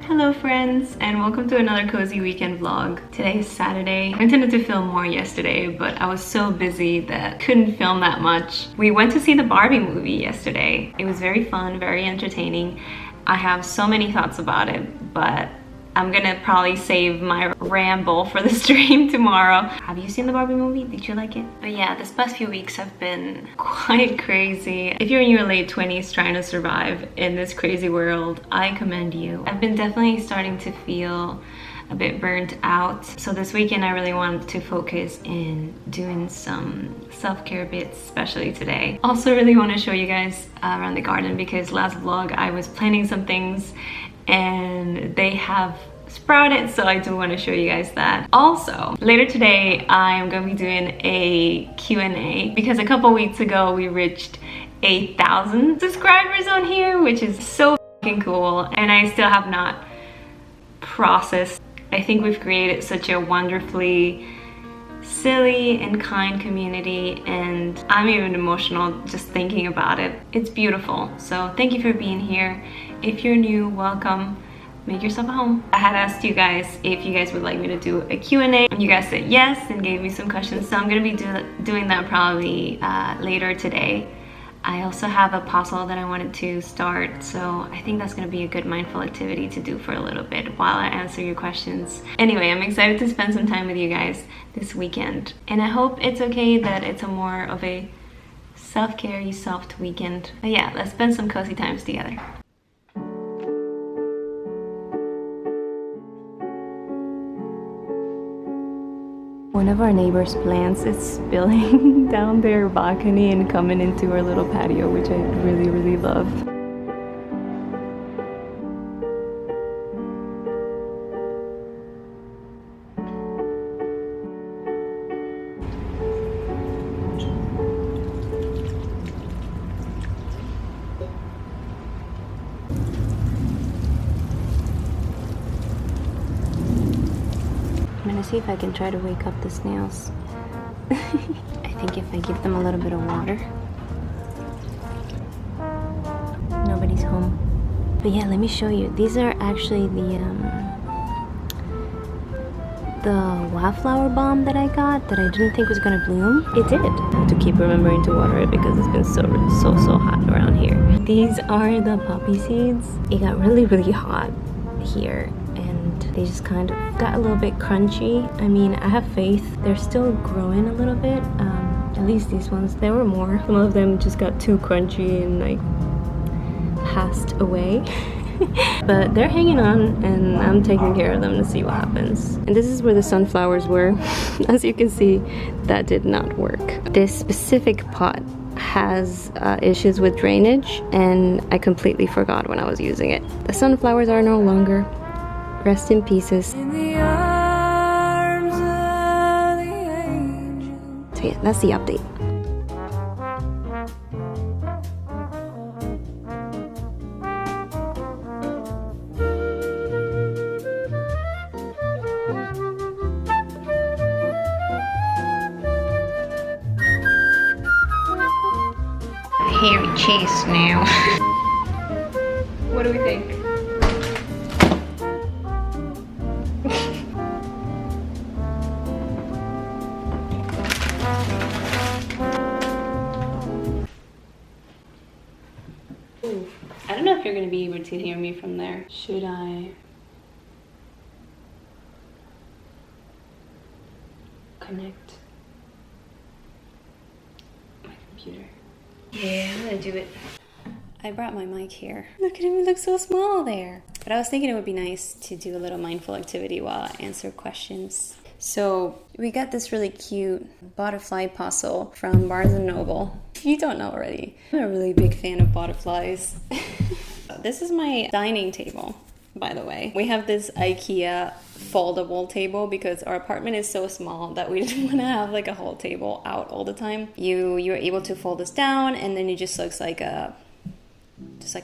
Hello friends, and welcome to another cozy weekend vlog. Today is Saturday. I intended to film more yesterday, but I was so busy that couldn't film that much. We went to see the Barbie movie yesterday. It was very fun, very entertaining. I have so many thoughts about it, but I'm gonna probably save my ramble for the stream tomorrow. Have you seen the Barbie movie? Did you like it? But yeah, this past few weeks have been quite crazy. If you're in your late 20s trying to survive in this crazy world, I commend you. I've been definitely starting to feel a bit burnt out. So this weekend I really wanted to focus in doing some self-care bits, especially today. Also really want to show you guys around the garden because last vlog I was planting some things and they have sprouted, so I do want to show you guys that. Also, later today I'm going to be doing a Q&A because a couple weeks ago we reached 8,000 subscribers on here, which is so fucking cool, and I still have not processed. I think we've created such a wonderfully silly and kind community, and I'm even emotional just thinking about it. It's beautiful. So thank you for being here. If you're new, welcome. Make yourself at home. I had asked you guys if you guys would like me to do a Q&A, and you guys said yes and gave me some questions, so I'm gonna be doing that probably later today. I also have a puzzle that I wanted to start, so I think that's gonna be a good mindful activity to do for a little bit while I answer your questions. Anyway, I'm excited to spend some time with you guys this weekend, and I hope it's okay that it's a more of a self-care, soft weekend. But yeah, let's spend some cozy times together. One of our neighbors' plants is spilling down their balcony and coming into our little patio, which I really, really love. I'm gonna see if I can try to wake up the snails. I think if I give them a little bit of water. Nobody's home. But yeah, let me show you. These are actually the wildflower balm that I got that I didn't think was gonna bloom. It did. I have to keep remembering to water it because it's been so hot around here. These are the poppy seeds. It got really hot here, and they just kind of got a little bit crunchy. I mean, I have faith. They're still growing a little bit. At least these ones. There were more. Some of them just got too crunchy and like passed away. But they're hanging on, and I'm taking care of them to see what happens. And this is where the sunflowers were. As you can see, that did not work. This specific pot has issues with drainage, and I completely forgot when I was using it. The sunflowers are no longer. Rest in pieces. In the arms of the angel. So yeah, that's the update. Hairy chase now. What do we think? I don't know if you're going to be able to hear me from there. Should I connect my computer? Yeah, I'm gonna do it. I brought my mic here. Look at him, he looks so small there. But I was thinking it would be nice to do a little mindful activity while I answer questions. So we got this really cute butterfly puzzle from Barnes & Noble. If you don't know already, I'm a really big fan of butterflies. This is my dining table, by the way. We have this IKEA foldable table because our apartment is so small that we didn't want to have like a whole table out all the time. You're able to fold this down, and then it just looks like a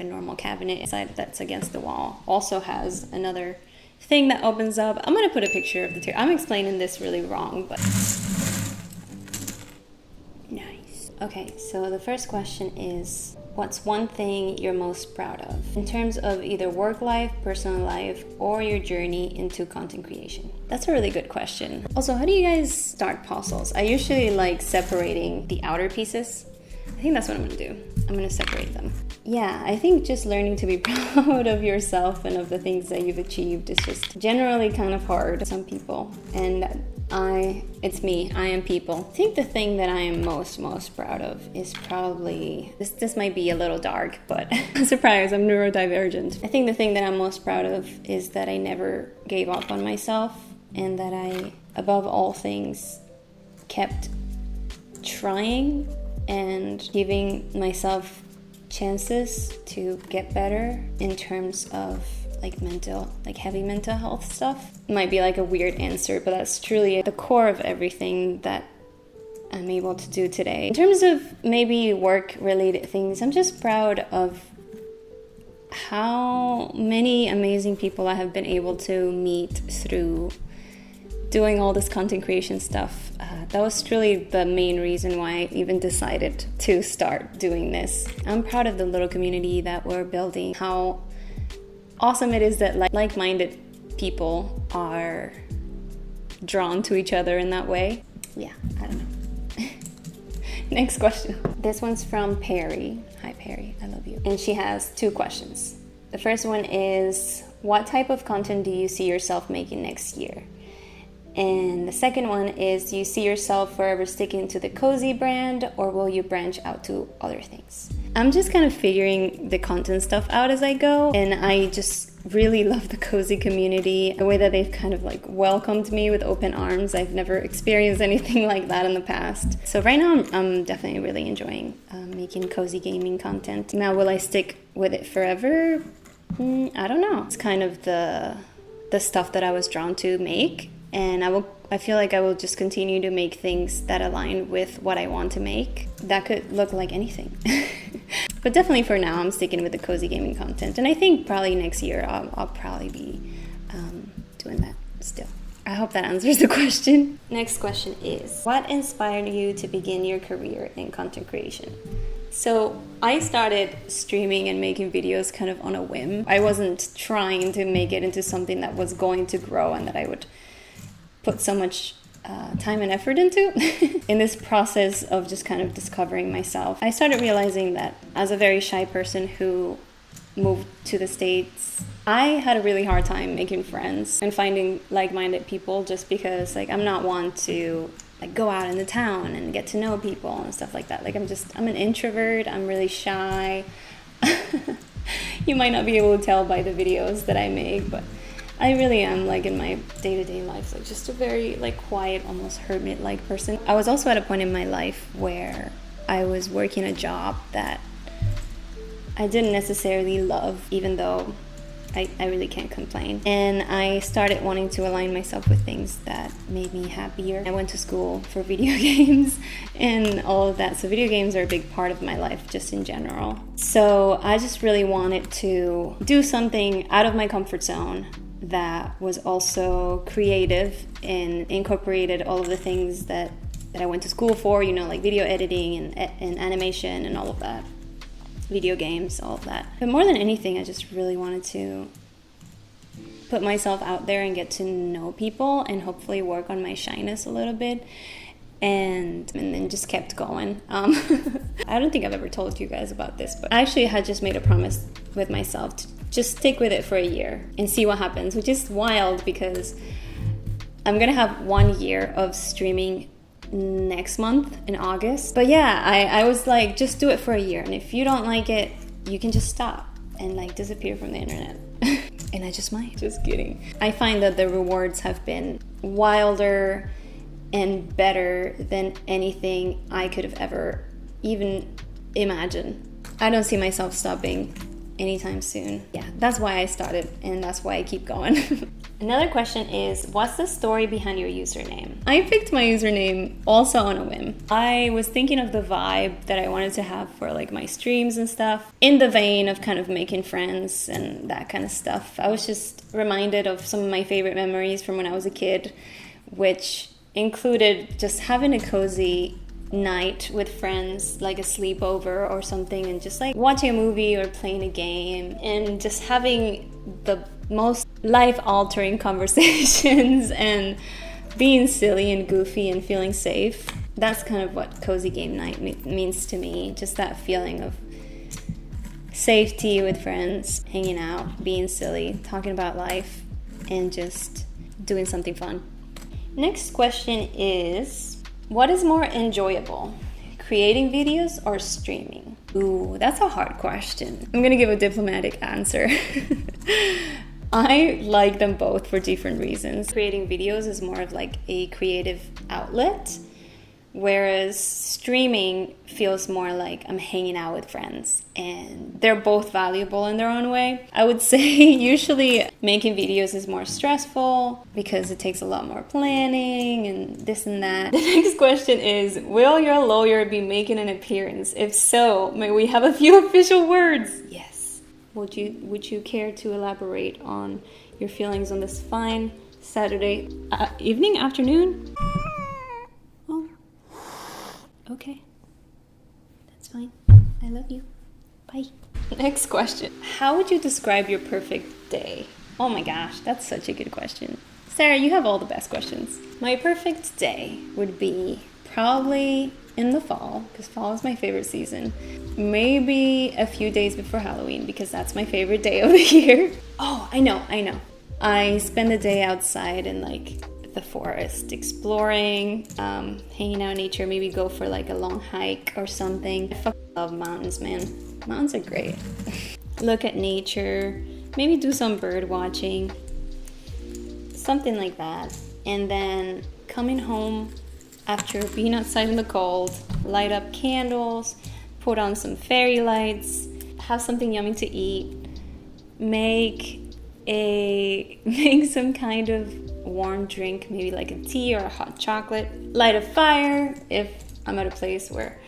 normal cabinet inside that's against the wall. Also has another thing that opens up. I'm gonna put a picture of the table. I'm explaining this really wrong, but nice. Okay, so the first question is, What's one thing you're most proud of in terms of either work life, personal life, or your journey into content creation? That's a really good question. Also, how do you guys start puzzles? I usually like separating the outer pieces. I think that's what I'm gonna do. I'm gonna separate them. Yeah, I think just learning to be proud of yourself and of the things that you've achieved is just generally kind of hard for some people. And it's me, I am people. I think the thing that I am most proud of is probably, this might be a little dark, but surprise, I'm neurodivergent. I think the thing that I'm most proud of is that I never gave up on myself and that I, above all things, kept trying and giving myself chances to get better in terms of heavy mental health stuff. It might be like a weird answer, but that's truly at the core of everything that I'm able to do today. In terms of maybe work-related things, I'm just proud of how many amazing people I have been able to meet through doing all this content creation stuff. That was truly the main reason why I even decided to start doing this. I'm proud of the little community that we're building, how awesome it is that like-minded people are drawn to each other in that way. Yeah, I don't know. Next question. This one's from Perry. Hi Perry, I love you. And she has 2 questions. The first one is, what type of content do you see yourself making next year? And the second one is, do you see yourself forever sticking to the Cozy brand, or will you branch out to other things? I'm just kind of figuring the content stuff out as I go, and I just really love the Cozy community, the way that they've kind of like welcomed me with open arms. I've never experienced anything like that in the past. So right now I'm definitely really enjoying making Cozy gaming content. Now, will I stick with it forever? I don't know. It's kind of the stuff that I was drawn to make. And I feel like I will just continue to make things that align with what I want to make. That could look like anything. But definitely for now, I'm sticking with the Cozy gaming content. And I think probably next year, I'll probably be doing that still. I hope that answers the question. Next question is, what inspired you to begin your career in content creation? So I started streaming and making videos kind of on a whim. I wasn't trying to make it into something that was going to grow and that I would put so much time and effort into. In this process of just kind of discovering myself, I started realizing that as a very shy person who moved to the States, I had a really hard time making friends and finding like-minded people, just because I'm not one to go out in the town and get to know people and stuff like that. I'm an introvert, I'm really shy. You might not be able to tell by the videos that I make, but I really am in my day-to-day life, just a very quiet, almost hermit-like person. I was also at a point in my life where I was working a job that I didn't necessarily love, even though I really can't complain. And I started wanting to align myself with things that made me happier. I went to school for video games and all of that. So video games are a big part of my life just in general. So I just really wanted to do something out of my comfort zone that was also creative and incorporated all of the things that I went to school for, like video editing and animation and all of that. Video games, all of that. But more than anything, I just really wanted to put myself out there and get to know people and hopefully work on my shyness a little bit. And then just kept going. I don't think I've ever told you guys about this, but I actually had just made a promise with myself to just stick with it for a year and see what happens, which is wild because I'm gonna have 1 year of streaming next month in August. But yeah, I was like, just do it for a year, and if you don't like it, you can just stop and disappear from the internet. And I just might. Just kidding. I find that the rewards have been wilder and better than anything I could have ever even imagined. I don't see myself stopping anytime soon. Yeah, that's why I started, and that's why I keep going. Another question is, what's the story behind your username? I picked my username also on a whim. I was thinking of the vibe that I wanted to have for my streams and stuff, in the vein of kind of making friends and that kind of stuff. I was just reminded of some of my favorite memories from when I was a kid, which included just having a cozy night with friends, like a sleepover or something, and just like watching a movie or playing a game and just having the most life-altering conversations and being silly and goofy and feeling safe. That's kind of what cozy game night means to me. Just that feeling of safety with friends, hanging out, being silly, talking about life, and just doing something fun. Next question is, what is more enjoyable, creating videos or streaming? Ooh, that's a hard question. I'm gonna give a diplomatic answer. I like them both for different reasons. Creating videos is more of like a creative outlet, whereas streaming feels more like I'm hanging out with friends, and they're both valuable in their own way. I would say usually making videos is more stressful because it takes a lot more planning and this and that. The next question is, will your lawyer be making an appearance? If so, may we have a few official words? Yes. Would you care to elaborate on your feelings on this fine Saturday evening, afternoon? Okay, that's fine. I love you. Bye. Next question. How would you describe your perfect day? Oh my gosh, that's such a good question. Sarah, you have all the best questions. My perfect day would be probably in the fall, because fall is my favorite season. Maybe a few days before Halloween, because that's my favorite day of the year. Oh, I know. I spend the day outside and like the forest, exploring, hanging out in nature, maybe go for like a long hike or something. I fucking love mountains, man. Mountains are great. Look at nature, maybe do some bird watching, something like that. And then coming home after being outside in the cold, light up candles, put on some fairy lights, have something yummy to eat, make some kind of warm drink, maybe like a tea or a hot chocolate, light a fire if I'm at a place where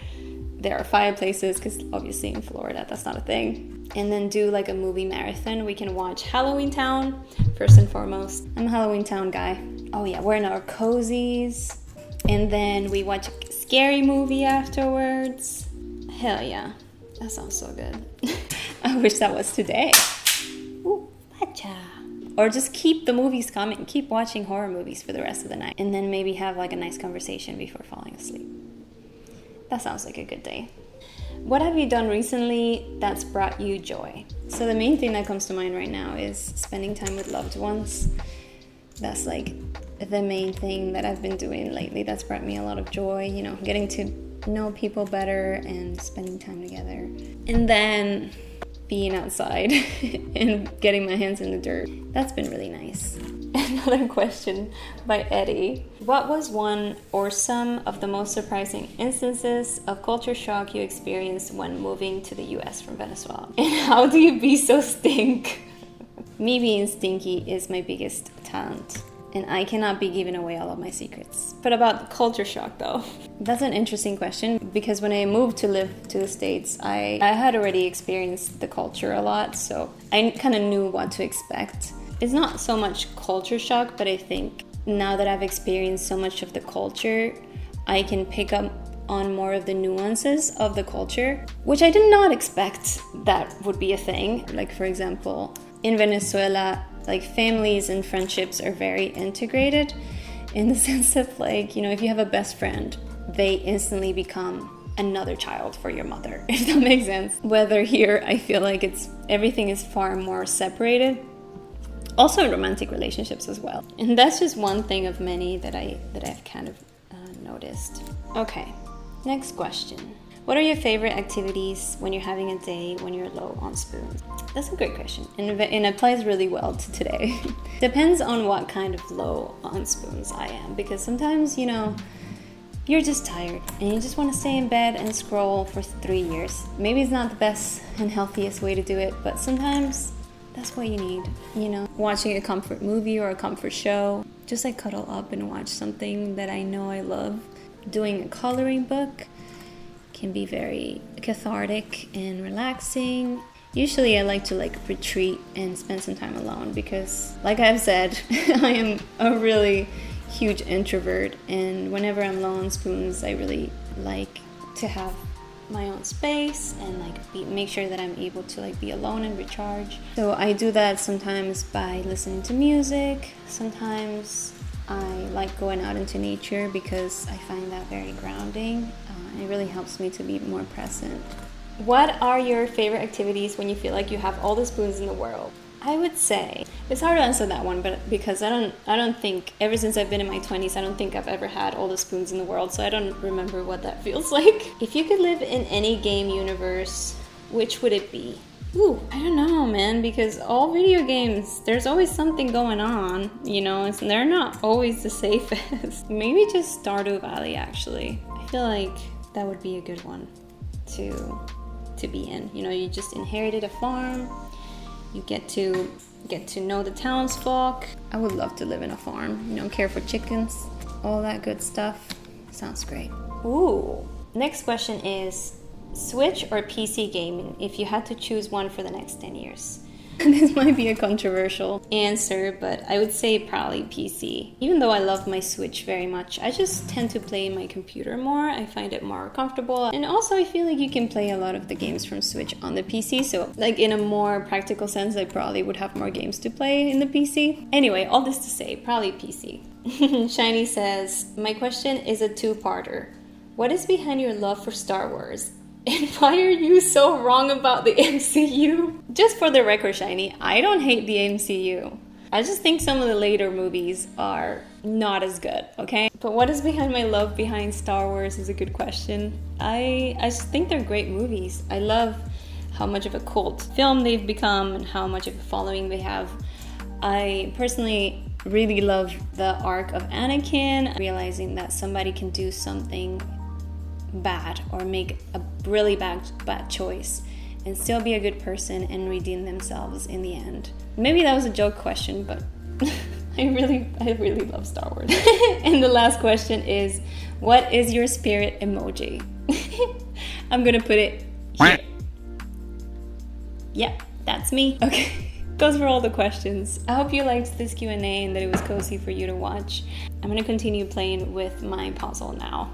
there are fireplaces, because obviously in Florida that's not a thing, and then do like a movie marathon. We can watch Halloween Town first and foremost. I'm a Halloween Town guy. Oh yeah, we're in our cozies, and then we watch a scary movie afterwards. Hell yeah, that sounds so good. I wish that was today. Ooh, bacha. Or just keep the movies coming. Keep watching horror movies for the rest of the night. And then maybe have like a nice conversation before falling asleep. That sounds like a good day. What have you done recently that's brought you joy? So the main thing that comes to mind right now is spending time with loved ones. That's like the main thing that I've been doing lately that's brought me a lot of joy. You know, getting to know people better and spending time together. And then being outside and getting my hands in the dirt. That's been really nice. Another question by Eddie. What was one or some of the most surprising instances of culture shock you experienced when moving to the US from Venezuela? And how do you be so stink? Me being stinky is my biggest talent, and I cannot be giving away all of my secrets. But about the culture shock though, that's an interesting question, because when I moved to live to the States, I had already experienced the culture a lot, so I kind of knew what to expect. It's not so much culture shock, but I think now that I've experienced so much of the culture, I can pick up on more of the nuances of the culture, which I did not expect that would be a thing. Like, for example, in Venezuela, like families and friendships are very integrated in the sense of like, you know, if you have a best friend, they instantly become another child for your mother, if that makes sense. Whether here, I feel like everything is far more separated. Also in romantic relationships as well. And that's just one thing of many that I've kind of noticed. Okay, next question. What are your favorite activities when you're having a day when you're low on spoons? That's a great question, and it applies really well to today. Depends on what kind of low on spoons I am, because sometimes, you know, you're just tired and you just want to stay in bed and scroll for 3 years. Maybe it's not the best and healthiest way to do it, but sometimes that's what you need, you know? Watching a comfort movie or a comfort show, just like cuddle up and watch something that I know I love. Doing a coloring book can be very cathartic and relaxing. Usually I like to retreat and spend some time alone because, like I've said, I am a really huge introvert, and whenever I'm low on spoons, I really like to have my own space and like make sure that I'm able to like be alone and recharge. So I do that sometimes by listening to music. Sometimes I like going out into nature because I find that very grounding. It really helps me to be more present. What are your favorite activities when you feel like you have all the spoons in the world? I would say it's hard to answer that one, but because I don't think, ever since I've been in my 20s, I don't think I've ever had all the spoons in the world, so I don't remember what that feels like. If you could live in any game universe, which would it be? Ooh, I don't know, man, because all video games, there's always something going on, you know, and they're not always the safest. Maybe just Stardew Valley, actually. I feel like that would be a good one to be in. You know, you just inherited a farm. You get to know the townsfolk. I would love to live in a farm, you know, care for chickens, all that good stuff. Sounds great. Ooh, next question is Switch or PC gaming if you had to choose one for the next 10 years? This might be a controversial answer, but I would say probably PC. Even though I love my Switch very much, I just tend to play my computer more. I find it more comfortable. And also I feel like you can play a lot of the games from Switch on the PC. So like in a more practical sense, I probably would have more games to play in the PC. Anyway, all this to say, probably PC. Shiny says, my question is a two-parter. What is behind your love for Star Wars? And why are you so wrong about the MCU? Just for the record, Shiny, I don't hate the MCU. I just think some of the later movies are not as good, okay? But what is behind my love behind Star Wars is a good question. I just think they're great movies. I love how much of a cult film they've become and how much of a following they have. I personally really love the arc of Anakin, realizing that somebody can do something bad or make a really bad choice and still be a good person and redeem themselves in the end. Maybe that was a joke question, but I really love Star Wars. And the last question is, what is your spirit emoji? I'm gonna put it here. Yep, that's me. Okay, those were all the questions. I hope you liked this Q&A and that it was cozy for you to watch. I'm gonna continue playing with my puzzle now.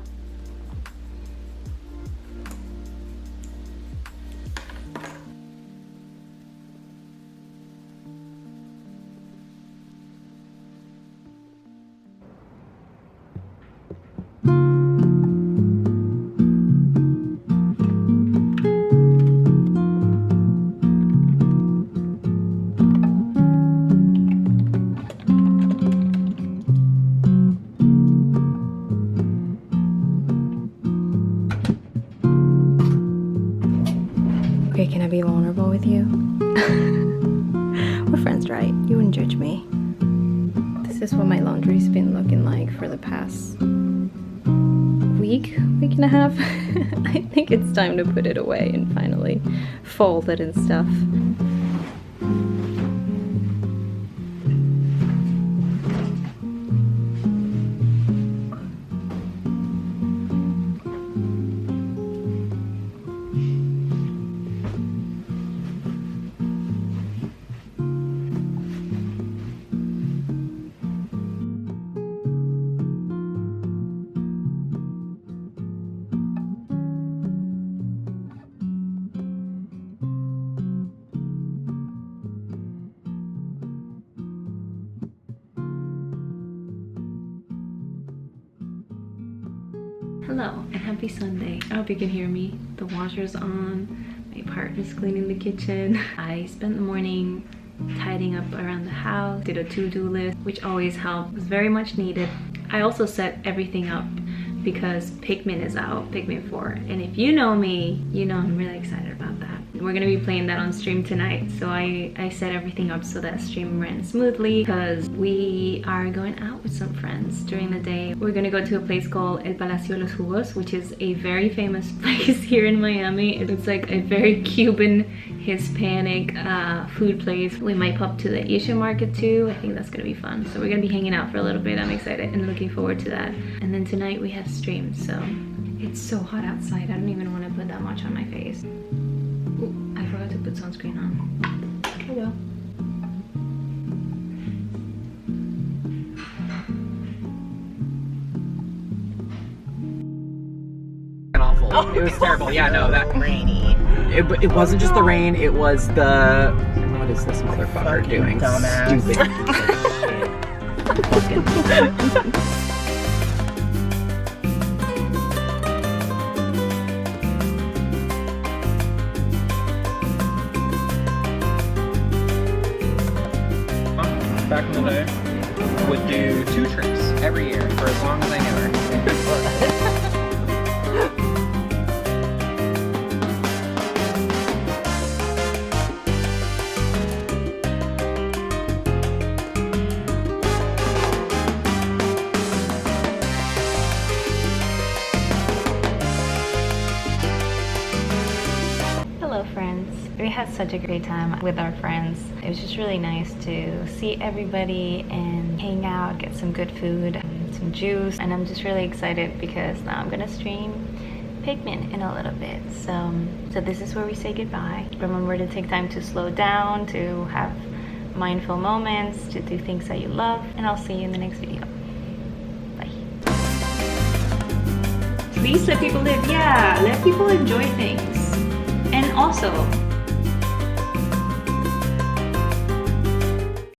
Okay, can I be vulnerable with you? We're friends, right? You wouldn't judge me. This is what my laundry's been looking like for the past week and a half. I think it's time to put it away and finally fold it and stuff. Hello and happy Sunday. I hope you can hear me. The washer's on, my partner's cleaning the kitchen. I spent the morning tidying up around the house, did a to-do list, which always helps. It was very much needed. I also set everything up because Pikmin is out, Pikmin 4. And if you know me, you know I'm really excited about that. We're gonna be playing that on stream tonight. So I set everything up so that stream ran smoothly because we are going out with some friends during the day. We're gonna go to a place called El Palacio de los Jugos, which is a very famous place here in Miami. It's like a very Cuban, Hispanic food place. We might pop to the Asian market too. I think that's gonna be fun. So we're gonna be hanging out for a little bit. I'm excited and looking forward to that. And then tonight we have stream, so it's so hot outside. I don't even want to put that much on my face. Ooh, I forgot to put sunscreen on. Oh well. It was terrible. Yeah, no, that Rainy. It wasn't just the rain. It was the. What is this motherfucker Fucking doing? dumbass. Stupid. Back in the day, would do 2 trips every year for as long as I knew her. Hello friends. We had such a great time with our friends. It was just really nice to see everybody and hang out, get some good food, some juice, and I'm just really excited because now I'm gonna stream Pikmin in a little bit. So this is where we say goodbye. Remember to take time to slow down, to have mindful moments, to do things that you love, and I'll see you in the next video. Bye. Please let people live. Yeah, let people enjoy things. And also,